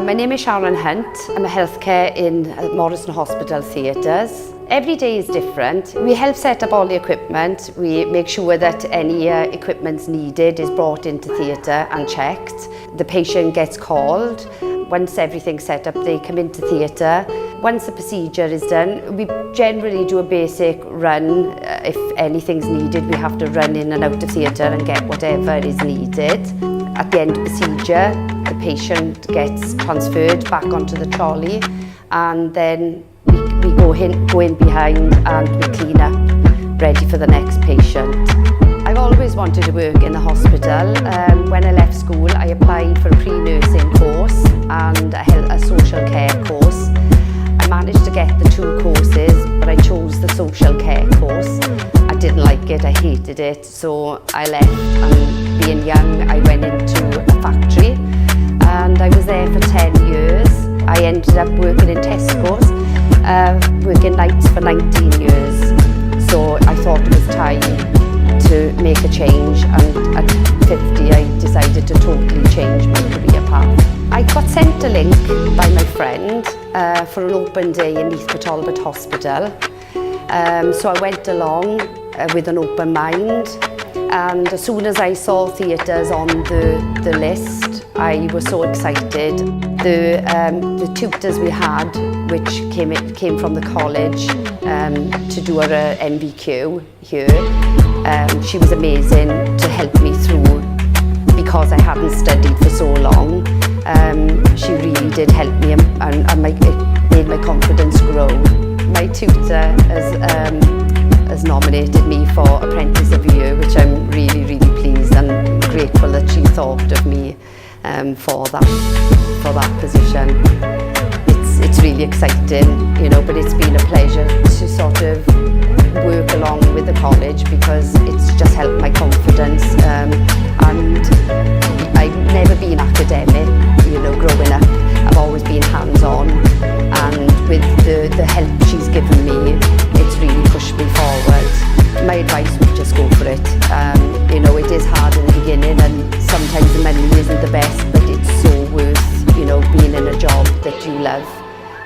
My name is Sharon Hunt. I'm a healthcare in Morrison Hospital Theatres. Every day is different. We help set up all the equipment. We make sure that any equipment needed is brought into theatre and checked. The patient gets called. Once everything's set up, they come into theatre. Once the procedure is done, we generally do a basic run. If anything's needed, we have to run in and out of theatre and get whatever is needed. At the end of the procedure, the patient gets transferred back onto the trolley, and then we go in behind and we clean up, ready for the next patient. I've always wanted to work in the hospital. When I left school, I applied for a pre-nursing course and a social care course. I managed to get the two courses, but I chose the social care course. I didn't like it, I hated it, so I left, and being young, I went into a factory and I was there for 10 years. I ended up working in Tesco's, working nights for 19 years. So I thought it was time to make a change, and at 50 I decided to totally change my career path. I got sent a link by my friend for an open day in Neath Talbot Hospital. So I went along with an open mind, and as soon as I saw theatres on the list, I was so excited. The tutors we had, which came from the college to do her NVQ here, she was amazing to help me through because I hadn't studied for so long. She really did help me, and it made my confidence grow. My tutor has nominated me for Apprentice of the Year, which I'm really, really pleased and grateful that she thought of me for that position. It's really exciting, you know, but it's been a pleasure to sort of work along with the college because it's just helped my confidence, and I've never been academic, you know, growing up. I've always been hands-on, and with the help she's given me, it's really pushed me forward. My advice would just go for it. You know, it is hard in the beginning, and sometimes the money isn't the best, but it's so worth, you know, being in a job that you love.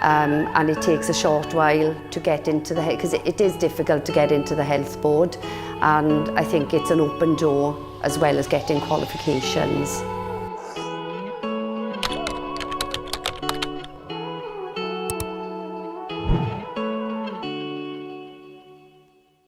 And it takes a short while to get into the health, because it is difficult to get into the health board, and I think it's an open door as well as getting qualifications.